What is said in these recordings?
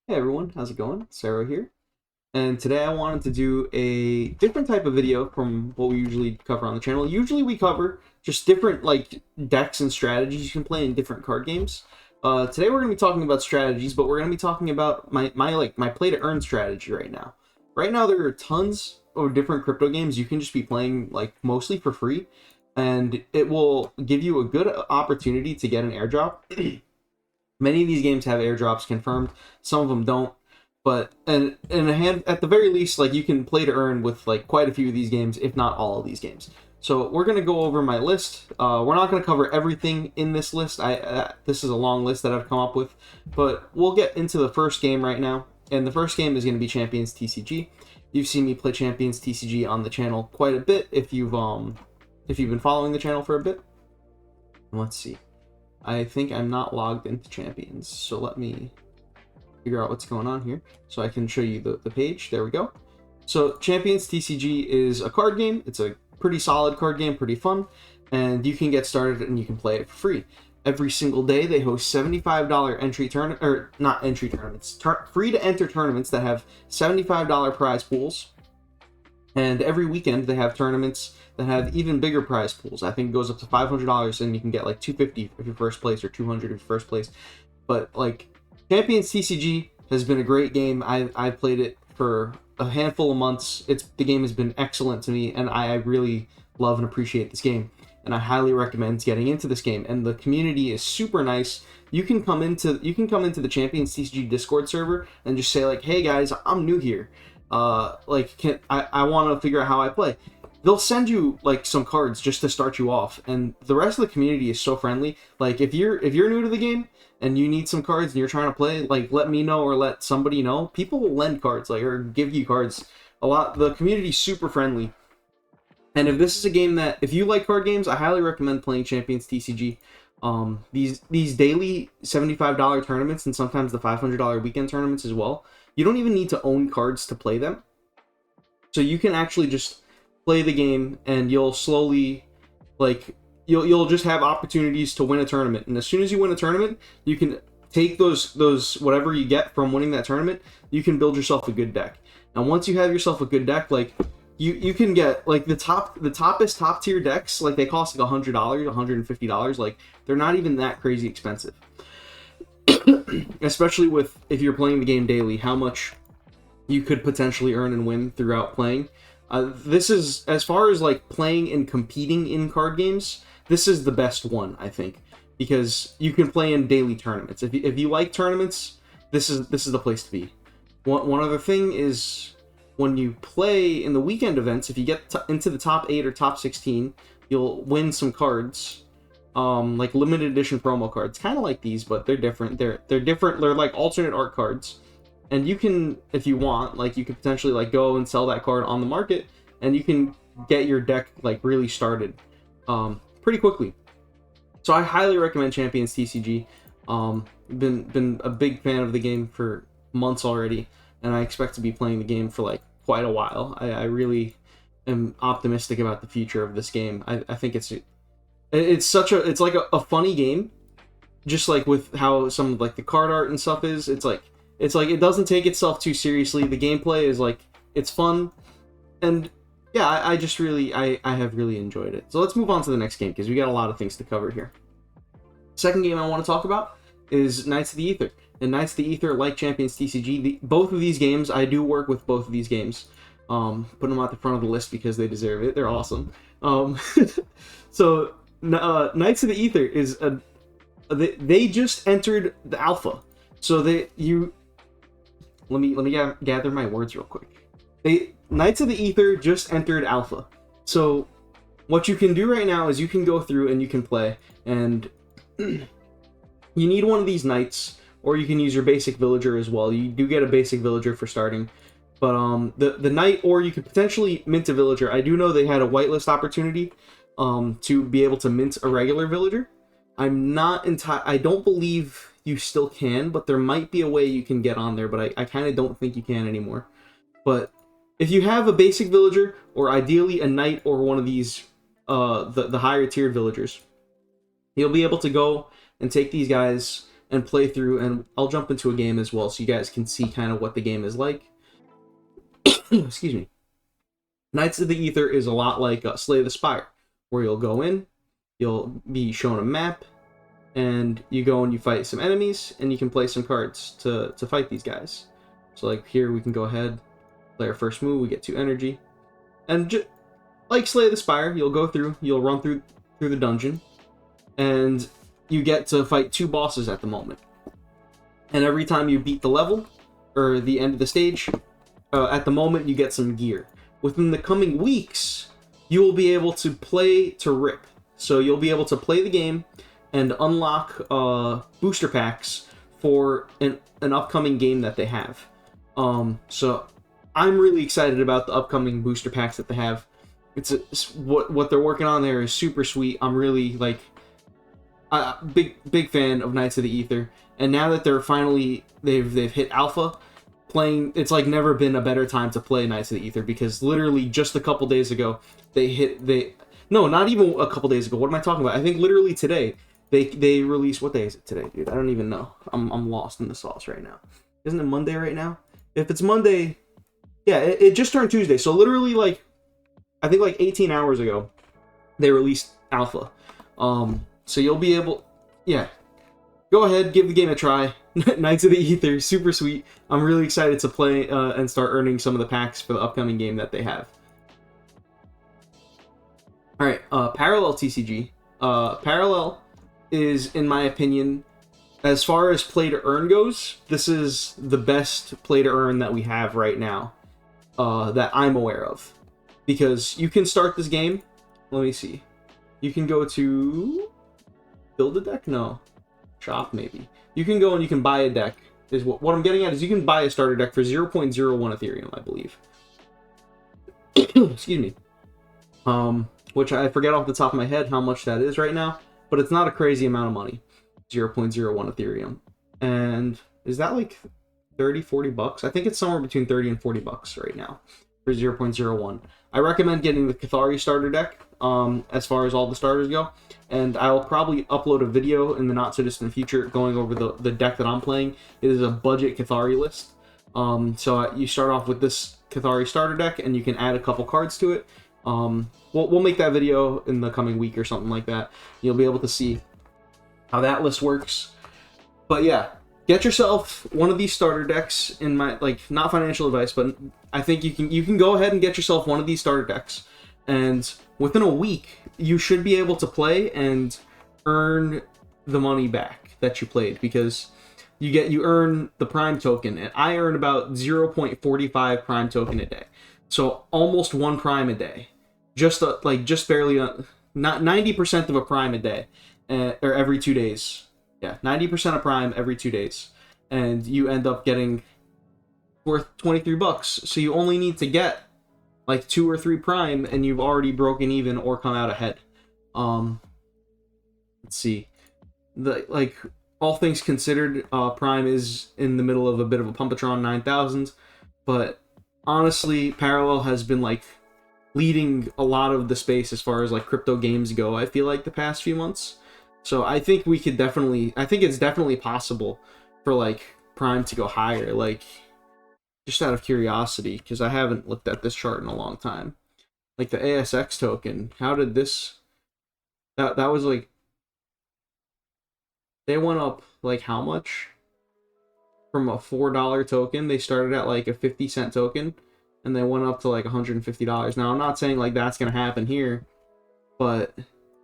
Hey everyone, how's it going? Sarah here. And today I wanted to do a different type of video from what we usually cover on the channel. Usually we cover just different decks and strategies you can play in different card games. Today we're going to be talking about strategies, but we're going to be talking about my play to earn strategy right now. Right now there are tons of different crypto games you can just be playing mostly for free, and it will give you a good opportunity to get an airdrop. Many of these games have airdrops confirmed. Some of them don't. But at the very least, you can play to earn with quite a few of these games, if not all of these games. So we're gonna go over my list. We're not gonna cover everything in this list. This is a long list that I've come up with, but we'll get into the first game right now. And the first game is gonna be Champions TCG. You've seen me play Champions TCG on the channel quite a bit if you've been following the channel for a bit. Let's see. I think I'm not logged into Champions, so let me figure out what's going on here so I can show you the page. There we go. So Champions TCG is a card game. It's a pretty solid card game, pretty fun, and you can get started and you can play it for free. Every single day they host $75 entry tournament, or not entry tournaments, free to enter tournaments that have $75 prize pools. And every weekend they have tournaments that have even bigger prize pools. I think it goes up to $500, and you can get $250 if you're first place or $200 if you're first place. But Champions TCG has been a great game. I played it for a handful of months. The game has been excellent to me, and I really love and appreciate this game. And I highly recommend getting into this game. And the community is super nice. You can come into the Champions TCG Discord server and just say hey guys, I'm new here. I want to figure out how I play. They'll send you some cards just to start you off, and the rest of the community is so friendly. If you're new to the game and you need some cards and you're trying to play, let me know or let somebody know. People will lend cards or give you cards a lot. The community's super friendly. And if this is a game that, if you like card games, I highly recommend playing Champions TCG. These daily $75 tournaments, and sometimes the $500 weekend tournaments as well, you don't even need to own cards to play them. So you can actually just play the game, and you'll slowly, you'll just have opportunities to win a tournament. And as soon as you win a tournament, you can take those whatever you get from winning that tournament, you can build yourself a good deck. And once you have yourself a good deck, you can get the top tier decks, they cost $100, $150. They're not even that crazy expensive. Especially if you're playing the game daily, how much you could potentially earn and win throughout playing. This is, as far as playing and competing in card games, this is the best one, I think, because you can play in daily tournaments. If you like tournaments, this is the place to be. One other thing is, when you play in the weekend events, if you get into the top 8 or top 16, you'll win some cards. Limited edition promo cards, kind of like these, but they're different. They're different. They're alternate art cards, and you can, if you want, you could potentially go and sell that card on the market, and you can get your deck really started pretty quickly. So I highly recommend Champions TCG. Been a big fan of the game for months already, and I expect to be playing the game for quite a while. I really am optimistic about the future of this game. I think it's a funny game, just with how some of the card art and stuff is. It doesn't take itself too seriously. The gameplay is it's fun, and yeah, I have really enjoyed it. So let's move on to the next game, because we got a lot of things to cover here. Second game I want to talk about is Knights of the Aether. And Knights of the Aether, like Champions TCG, both of these games, I do work with both of these games. Put them at the front of the list because they deserve it. They're awesome. So Knights of the Aether is they just entered the alpha. So let me gather my words real quick. Knights of the Aether just entered alpha. So what you can do right now is you can go through and you can play, and you need one of these knights, or you can use your basic villager as well. You do get a basic villager for starting, but the knight, or you could potentially mint a villager. I do know they had a whitelist opportunity to be able to mint a regular villager. I don't believe you still can, but there might be a way you can get on there, but I kind of don't think you can anymore. But if you have a basic villager, or ideally a knight, or one of these the higher tiered villagers, you'll be able to go and take these guys and play through, and I'll jump into a game as well so you guys can see kind of what the game is like. Excuse me. Knights of the Ether is a lot like Slay the Spire, where you'll go in, you'll be shown a map, and you go and you fight some enemies, and you can play some cards to fight these guys. So like here we can go ahead, play our first move, we get 2 energy, and like Slay the Spire, you'll go through, you'll run through the dungeon, and you get to fight 2 bosses at the moment. And every time you beat the level, or the end of the stage, at the moment you get some gear. Within the coming weeks, you will be able to play to rip. So you'll be able to play the game and unlock booster packs for an upcoming game that they have. So I'm really excited about the upcoming booster packs that they have. It's what they're working on there is super sweet. I'm really like a big fan of Knights of the Ether, and now that they're finally they've hit alpha, playing, it's like never been a better time to play Knights of the Ether, because literally just a couple days ago no, not even a couple days ago. What am I talking about? I think literally today they released, what day is it today, dude? I don't even know. I'm lost in the sauce right now. Isn't it Monday right now? If it's Monday, yeah, it just turned Tuesday. So literally like I think like 18 hours ago they released alpha. So you'll be able, yeah, go ahead, give the game a try. Knights of the Ether, super sweet. I'm really excited to play and start earning some of the packs for the upcoming game that they have. Alright, Parallel TCG. Parallel is, in my opinion, as far as play to earn goes, this is the best play to earn that we have right now, that I'm aware of. Because you can start this game, let me see. You can go to build a deck? No. Shop, maybe. You can go and you can buy a deck. Is what I'm getting at is you can buy a starter deck for 0.01 Ethereum, I believe. Excuse me. Which I forget off the top of my head how much that is right now, but it's not a crazy amount of money. 0.01 Ethereum. And is that like 30, 40 bucks? I think it's somewhere between 30 and 40 bucks right now for 0.01. I recommend getting the Cathari starter deck, as far as all the starters go. And I'll probably upload a video in the not so distant future going over the deck that I'm playing. It is a budget Cathari list. So you start off with this Cathari starter deck, and you can add a couple cards to it. We'll make that video in the coming week or something like that. You'll be able to see how that list works. But yeah, get yourself one of these starter decks. In my, like, not financial advice, but I think you can go ahead and get yourself one of these starter decks, and within a week you should be able to play and earn the money back that you played, because you earn the Prime token, and I earn about 0.45 Prime token a day, so almost 1 Prime a day, just barely, not 90% of a Prime a day, or every 2 days. Yeah, 90% of Prime every 2 days, and you end up getting worth 23 bucks. So you only need to get like 2 or 3 Prime, and you've already broken even or come out ahead. Let's see. Like, all things considered, Prime is in the middle of a bit of a Pumpatron 9000, but honestly, Parallel has been like leading a lot of the space as far as like crypto games go, I feel like, the past few months. So I think I think it's definitely possible for like Prime to go higher, like, just out of curiosity, because I haven't looked at this chart in a long time. Like the ASX token, how did this, that was like, they went up like how much? From a $4 token, they started at like a 50-cent token, and they went up to like $150. Now, I'm not saying like that's gonna happen here, but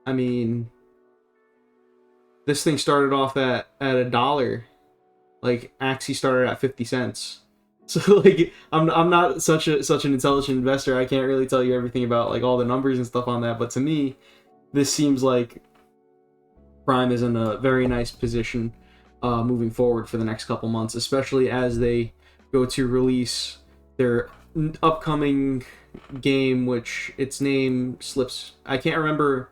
I mean, this thing started off at $1. Like, Axie started at 50 cents. So like, I'm not such an intelligent investor. I can't really tell you everything about like all the numbers and stuff on that, but to me, this seems like Prime is in a very nice position moving forward for the next couple months, especially as they go to release their upcoming game, which its name slips. I can't remember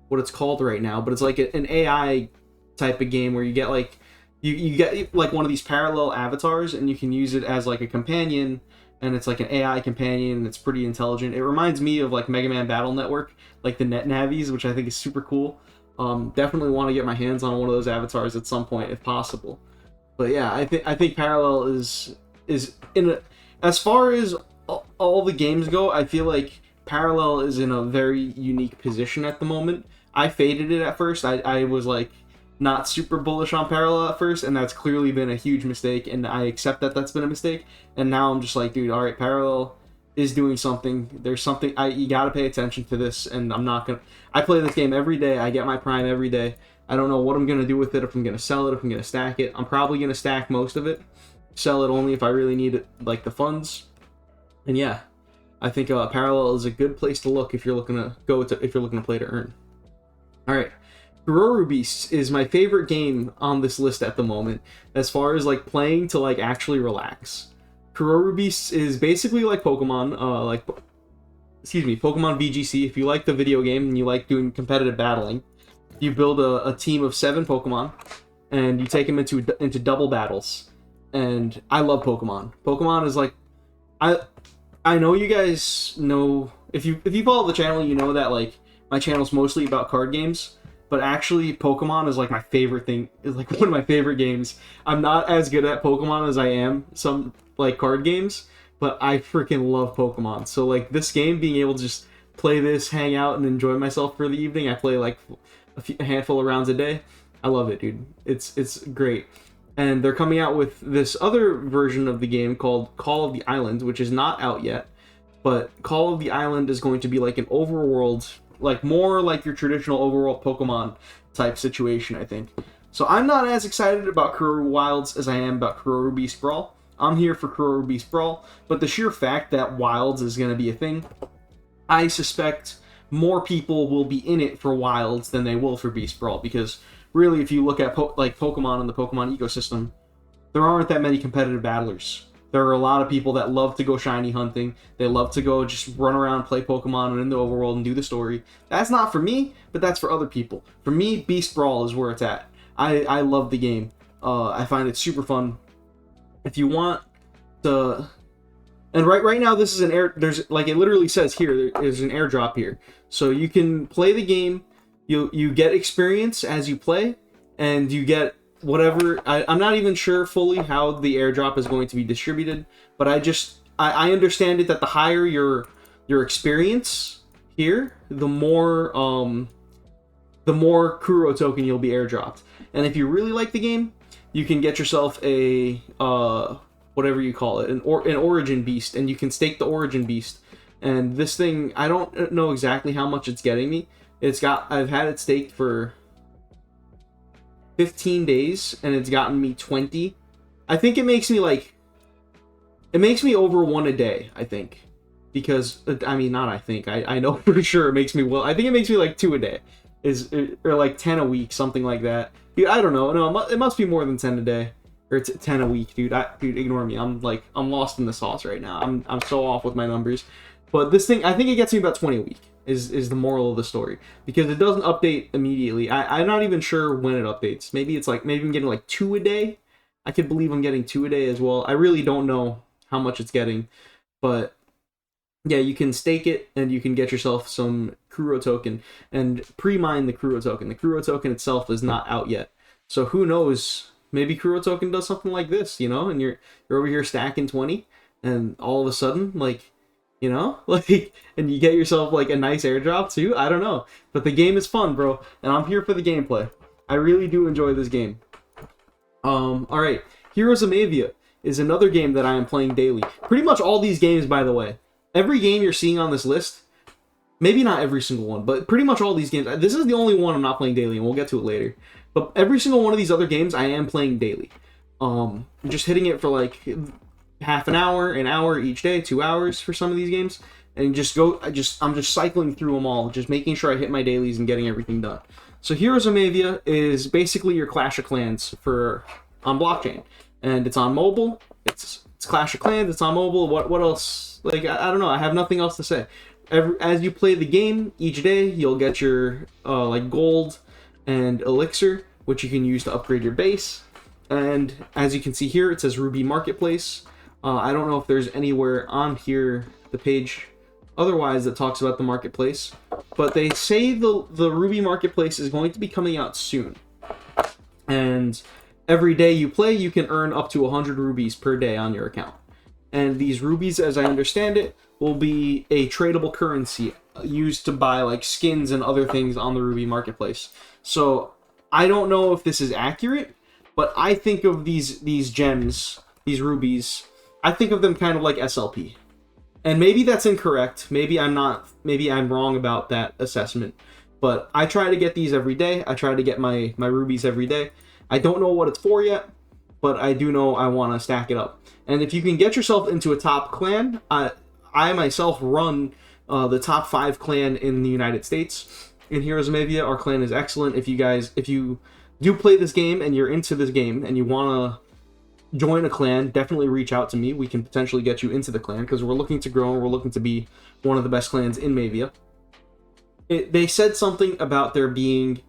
what it's called right now, but it's like an AI type of game where you get like you get like one of these parallel avatars, and you can use it as like a companion, and it's like an AI companion, and it's pretty intelligent. It reminds me of like Mega Man Battle Network, like the Net Navis, which I think is super cool. Definitely want to get my hands on one of those avatars at some point if possible. But yeah, I think Parallel is in a, as far as all the games go, I feel like Parallel is in a very unique position at the moment. I faded it at first. I was like not super bullish on Parallel at first, and that's clearly been a huge mistake, and I accept that that's been a mistake. And now I'm just like, dude, all right, Parallel is doing something. There's something you gotta pay attention to this, and I'm not gonna. I play this game every day. I get my Prime every day. I don't know what I'm gonna do with it. If I'm gonna sell it, if I'm gonna stack it. I'm probably gonna stack most of it. Sell it only if I really need it, like the funds. And yeah, I think Parallel is a good place to look if you're looking to play to earn. All right. Kuroro Beasts is my favorite game on this list at the moment, as far as like playing to like actually relax. Kuroro Beasts is basically like Pokemon, Pokemon VGC. If you like the video game and you like doing competitive battling, you build a team of 7 Pokemon, and you take them into double battles. And I love Pokemon. Pokemon is like, I know you guys know, if you follow the channel, you know that like my channel's mostly about card games. But actually, Pokemon is like my favorite thing. Is like one of my favorite games. I'm not as good at Pokemon as I am some like card games, but I freaking love Pokemon. So like this game, being able to just play this, hang out, and enjoy myself for the evening. I play like a handful of rounds a day. I love it, dude. It's great. And they're coming out with this other version of the game called Call of the Island, which is not out yet. But Call of the Island is going to be like an overworld, like more like your traditional overworld Pokemon type situation, I think. So I'm not as excited about Kuroro Wilds as I am about Kuroro Beast Brawl. I'm here for Kuroro Beast Brawl, but the sheer fact that Wilds is going to be a thing, I suspect more people will be in it for Wilds than they will for Beast Brawl, because really, if you look at Pokemon and the Pokemon ecosystem, there aren't that many competitive battlers. There are a lot of people that love to go shiny hunting. They love to go just run around, play Pokemon and in the overworld and do the story. That's not for me, but that's for other people. For me, Beast Brawl is where it's at. I love the game. I find it super fun. If you want to... And right now, this is an air... There's, like it literally says here, there's an airdrop here. So you can play the game. You get experience as you play, and you get whatever. I'm not even sure fully how the airdrop is going to be distributed, but I understand it that the higher your experience here, the more Kuro token you'll be airdropped. And if you really like the game, you can get yourself a whatever you call it, an origin beast, and you can stake the origin beast. And this thing, I don't know exactly how much it's getting me. I've had it staked for 15 days, and it's gotten me 20. I think it makes me over 1 a day, I think. Because, I mean, not I think, I know for sure it makes me, well, I think it makes me like 2 a day. Or like 10 a week, something like that. Dude, I don't know. No, it must be more than 10 a day. Or 10 a week, dude. Dude, ignore me. I'm lost in the sauce right now. I'm so off with my numbers. But this thing, I think it gets me about 20 a week. Is the moral of the story, because it doesn't update immediately. I'm not even sure when it updates. Maybe I'm getting like 2 a day. I could believe I'm getting 2 a day as well. I really don't know how much it's getting, but yeah, you can stake it and you can get yourself some Kuro token and pre-mine the Kuro token. The Kuro token itself is not out yet, so who knows? Maybe Kuro token does something like this, and you're over here stacking 20, and all of a sudden, like, and you get yourself like a nice airdrop too. I don't know, but the game is fun, bro, and I'm here for the gameplay. I really do enjoy this game. All right, Heroes of Mavia is another game that I am playing daily. Pretty much all these games, by the way, every game you're seeing on this list, maybe not every single one, but pretty much all these games. This is the only one I'm not playing daily, and we'll get to it later. But every single one of these other games I am playing daily. I'm just hitting it for like half an hour each day, 2 hours for some of these games, and I'm just cycling through them all, just making sure I hit my dailies and getting everything done. So Heroes of Mavia is basically your Clash of Clans on blockchain, and it's on mobile. It's Clash of Clans. It's on mobile. What else? Like I don't know. I have nothing else to say. As you play the game each day, you'll get your like gold and elixir, which you can use to upgrade your base. And as you can see here, it says Ruby Marketplace. I don't know if there's anywhere on here, the page, otherwise that talks about the marketplace. but they say the Ruby Marketplace is going to be coming out soon. And every day you play, you can earn up to 100 rubies per day on your account. And these rubies, as I understand it, will be a tradable currency used to buy like skins and other things on the Ruby Marketplace. So I don't know if this is accurate, but I think of these gems, these rubies, I think of them kind of like SLP. And maybe that's incorrect. Maybe I'm wrong about that assessment. But I try to get these every day. I try to get my rubies every day. I don't know what it's for yet, but I do know I want to stack it up. And if you can get yourself into a top clan, I myself run the top 5 clan in the United States. In Heroes of Mavia, our clan is excellent. If you do play this game and you're into this game and you want to join a clan, definitely reach out to me. We can potentially get you into the clan because we're looking to grow and we're looking to be one of the best clans in Mavia. They said something about there being...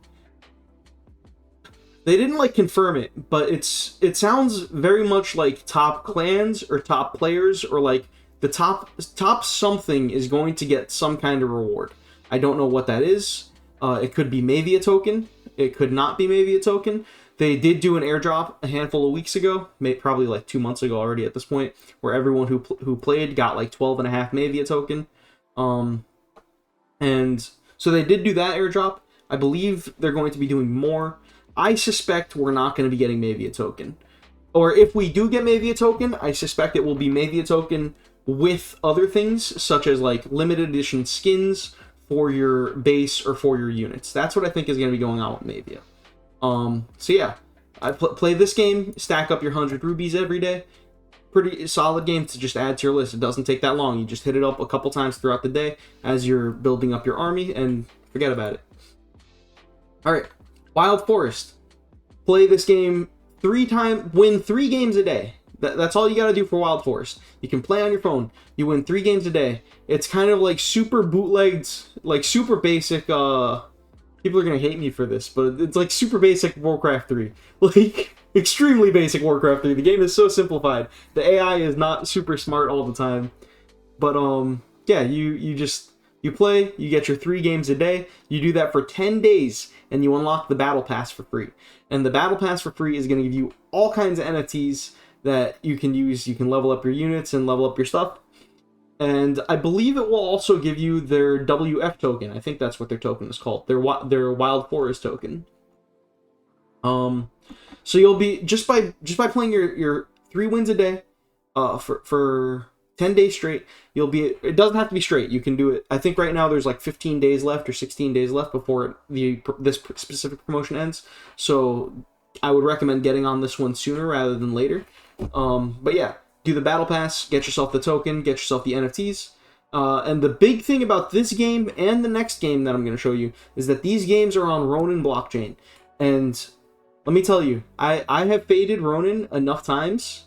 They didn't like confirm it, but it sounds very much like top clans or top players or like the top something is going to get some kind of reward. I don't know what that is. It could be Mavia token. It could not be Mavia token. They did do an airdrop a handful of weeks ago, probably like 2 months ago already at this point, where everyone who played got like 12.5 Mavia token. And so they did do that airdrop. I believe they're going to be doing more. I suspect we're not going to be getting Mavia token. Or if we do get Mavia token, I suspect it will be Mavia token with other things, such as like limited edition skins for your base or for your units. That's what I think is going to be going on with Mavia. So yeah, I play this game, stack up your 100 rubies every day. Pretty solid game to just add to your list. It doesn't take that long. You just hit it up a couple times throughout the day as you're building up your army and forget about it. Alright, Wild Forest. Play this game 3 times, win 3 games a day. That's all you gotta do for Wild Forest. You can play on your phone. You win 3 games a day. It's kind of like super bootlegged, like super basic, people are gonna hate me for this, but it's like super basic Warcraft 3. Like, extremely basic Warcraft 3. The game is so simplified. The AI is not super smart all the time. But, yeah, you play, you get your 3 games a day. You do that for 10 days, and you unlock the Battle Pass for free. And the Battle Pass for free is going to give you all kinds of NFTs that you can use. You can level up your units and level up your stuff. And I believe it will also give you their WF token. I think that's what their token is called. Their Wild Forest token. So you'll be just by playing your 3 wins a day, for 10 days straight, you'll be. It doesn't have to be straight. You can do it. I think right now there's like 15 days left or 16 days left before this specific promotion ends. So I would recommend getting on this one sooner rather than later. But yeah, do the Battle Pass, get yourself the token, get yourself the NFTs. And the big thing about this game and the next game that I'm going to show you is that these games are on Ronin blockchain. And let me tell you, I have faded Ronin enough times.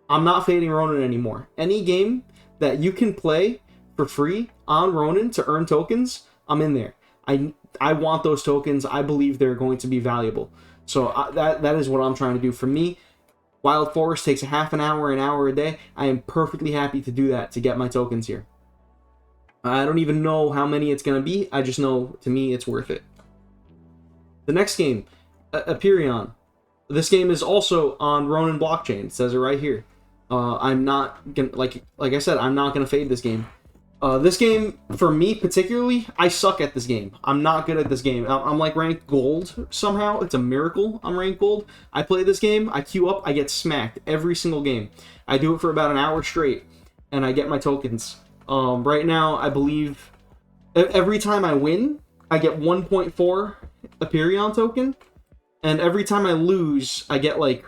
I'm not fading Ronin anymore. Any game that you can play for free on Ronin to earn tokens, I'm in there. I want those tokens. I believe they're going to be valuable. So that is what I'm trying to do. For me, Wild Forest takes a half an hour a day. I am perfectly happy to do that to get my tokens here. I don't even know how many it's going to be. I just know, to me, it's worth it. The next game, Aperion. This game is also on Ronin blockchain. It says it right here. I'm not gonna, like I said, I'm not gonna fade this game. This game, for me particularly, I suck at this game. I'm not good at this game. I'm like ranked gold somehow. It's a miracle I'm ranked gold. I play this game, I queue up, I get smacked every single game. I do it for about an hour straight, and I get my tokens. Right now, I believe every time I win, I get 1.4 Aperion token, and every time I lose, I get like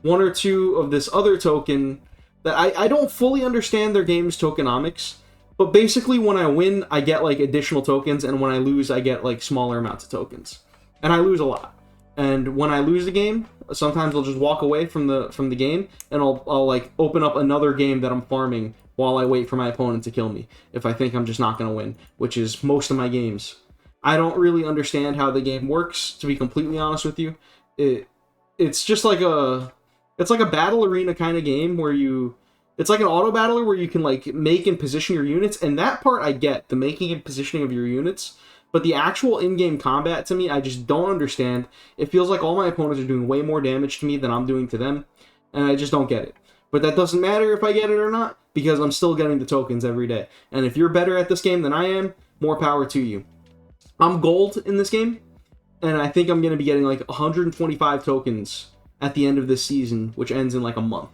1 or 2 of this other token that I don't fully understand their game's tokenomics, but basically when I win, I get like additional tokens, and when I lose, I get like smaller amounts of tokens. And I lose a lot. And when I lose a game, sometimes I'll just walk away from the game, and I'll like open up another game that I'm farming while I wait for my opponent to kill me, if I think I'm just not going to win, which is most of my games. I don't really understand how the game works, to be completely honest with you. It's just like it's like a battle arena kind of game where you It's like an auto battler where you can like make and position your units, and that part I get, the making and positioning of your units. But the actual in-game combat, to me, I just don't understand. It feels like all my opponents are doing way more damage to me than I'm doing to them, and I just don't get it. But that doesn't matter if I get it or not, because I'm still getting the tokens every day. And if you're better at this game than I am, more power to you. I'm gold in this game, and I think I'm going to be getting like 125 tokens at the end of this season, which ends in like a month.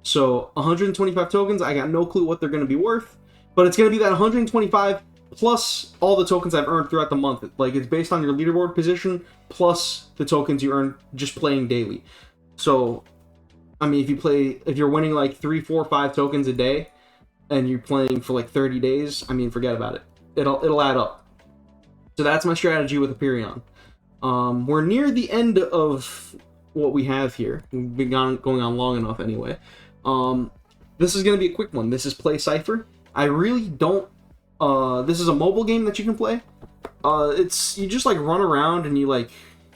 So 125 tokens, I got no clue what they're going to be worth, but it's going to be that 125 plus all the tokens I've earned throughout the month. Like, it's based on your leaderboard position plus the tokens you earn just playing daily. So, I mean, if you're winning like 3, 4, 5 tokens a day, and you're playing for like 30 days, I mean, forget about it. It'll add up. So that's my strategy with Hyperion. We're near the end of what we have here. We've been going on long enough anyway. This is going to be a quick one. This is Play Cypher. I really don't... this is a mobile game that you can play. You just like run around and you like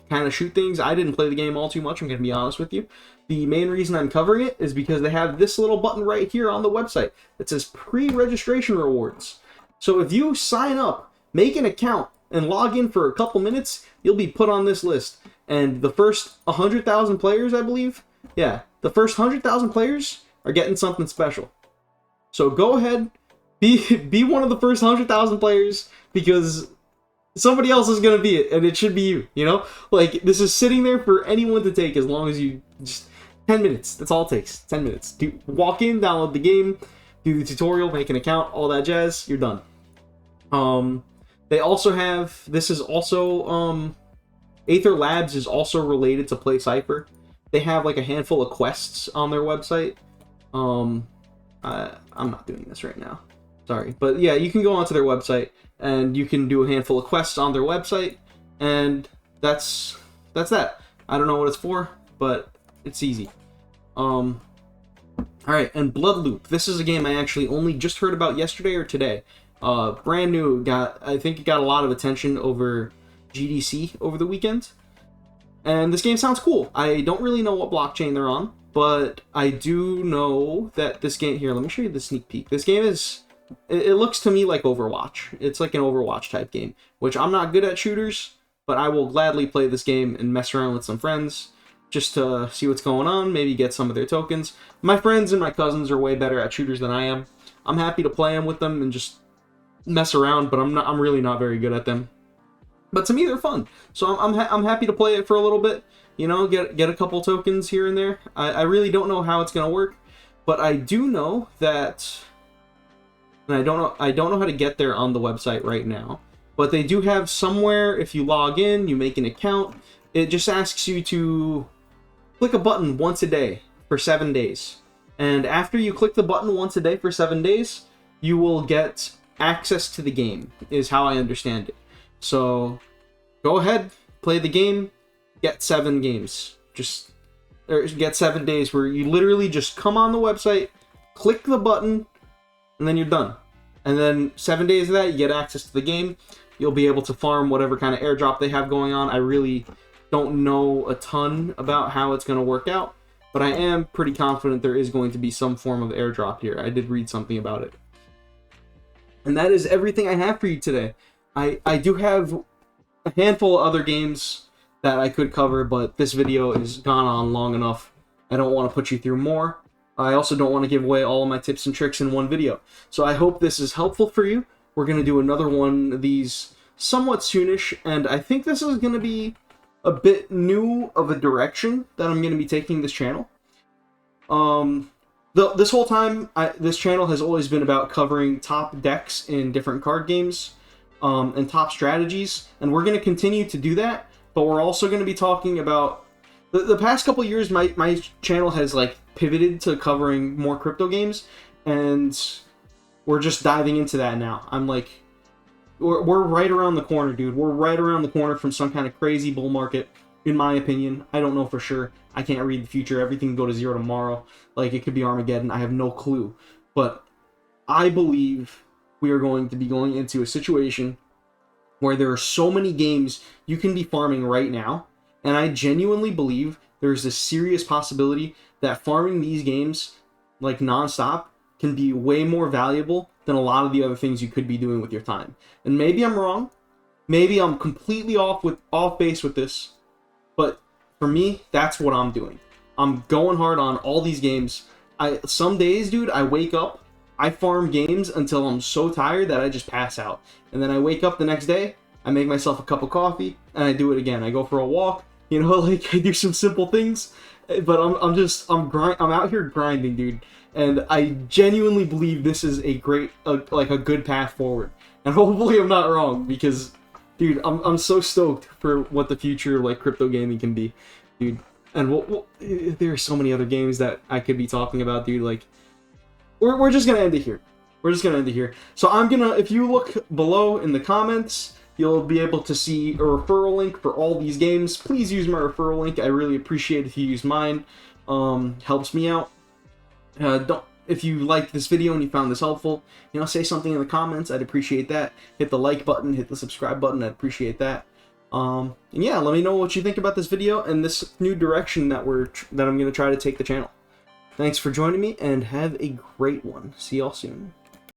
kind of shoot things. I didn't play the game all too much, I'm going to be honest with you. The main reason I'm covering it is because they have this little button right here on the website that says pre-registration rewards. So if you sign up, make an account, and log in for a couple minutes, you'll be put on this list. And the first 100,000 players, I believe, yeah, the first 100,000 players are getting something special. So go ahead, be one of the first 100,000 players, because somebody else is gonna be it, and it should be you. You know, like, this is sitting there for anyone to take as long as you just 10 minutes. That's all it takes. 10 minutes. Walk in, download the game, do the tutorial, make an account, all that jazz. You're done. They also have, this is also, Aether Labs is also related to Play Cypher. They have like a handful of quests on their website. I'm not doing this right now. Sorry. But yeah, you can go onto their website and you can do a handful of quests on their website, and that's that. I don't know what it's for, but it's easy. Alright, and Bloodloop. This is a game I actually only just heard about yesterday or today. Brand new, I think it got a lot of attention over GDC over the weekend. And this game sounds cool. I don't really know what blockchain they're on, but I do know that this game, here, let me show you the sneak peek. This game is, it looks to me like Overwatch. It's like an Overwatch type game, which I'm not good at shooters, but I will gladly play this game and mess around with some friends just to see what's going on, maybe get some of their tokens. My friends and my cousins are way better at shooters than I am. I'm happy to play them with them and just mess around, but I'm really not very good at them. But to me, they're fun, so I'm happy to play it for a little bit. You know, get a couple tokens here and there. I really don't know how it's gonna work, but I do know that, and I don't know how to get there on the website right now. But they do have somewhere, if you log in, you make an account, it just asks you to click a button once a day for 7 days. And after you click the button once a day for 7 days, you will get access to the game, is how I understand it. So go ahead, play the game, get 7 games. Or get 7 days where you literally just come on the website, click the button, and then you're done. And then 7 days of that, you get access to the game. You'll be able to farm whatever kind of airdrop they have going on. I really don't know a ton about how it's going to work out, but I am pretty confident there is going to be some form of airdrop here. I did read something about it. And that is everything I have for you today. I do have a handful of other games that I could cover, but this video has gone on long enough. I don't want to put you through more. I also don't want to give away all of my tips and tricks in one video. So I hope this is helpful for you. We're going to do another one of these somewhat soonish, and I think this is going to be a bit new of a direction that I'm going to be taking this channel. This whole time, this channel has always been about covering top decks in different card games, and top strategies, and we're going to continue to do that, but we're also going to be talking about... The past couple years, my channel has like pivoted to covering more crypto games, and we're just diving into that now. I'm like... We're right around the corner, dude. We're right around the corner from some kind of crazy bull market, in my opinion. I don't know for sure. I can't read the future. Everything can go to zero tomorrow. Like, it could be Armageddon. I have no clue. But I believe we are going to be going into a situation where there are so many games you can be farming right now. And I genuinely believe there's a serious possibility that farming these games like nonstop can be way more valuable than a lot of the other things you could be doing with your time. And maybe I'm wrong. Maybe I'm completely off base with this. But for me, that's what I'm doing. I'm going hard on all these games. Some days, dude, I wake up, I farm games until I'm so tired that I just pass out. And then I wake up the next day, I make myself a cup of coffee, and I do it again. I go for a walk, you know, like I do some simple things. But I'm out here grinding, dude. And I genuinely believe this is a great, like a good path forward. And hopefully I'm not wrong, because, dude, I'm so stoked for what the future of like crypto gaming can be, dude. And there are so many other games that I could be talking about, dude. Like, we're just gonna end it here. We're just gonna end it here. So if you look below in the comments, you'll be able to see a referral link for all these games. Please use my referral link. I really appreciate if you use mine. Helps me out. If you liked this video and you found this helpful, you know, say something in the comments. I'd appreciate that. Hit the like button, hit the subscribe button. I'd appreciate that. And yeah, let me know what you think about this video and this new direction that I'm gonna try to take the channel. Thanks for joining me, and have a great one. See y'all soon.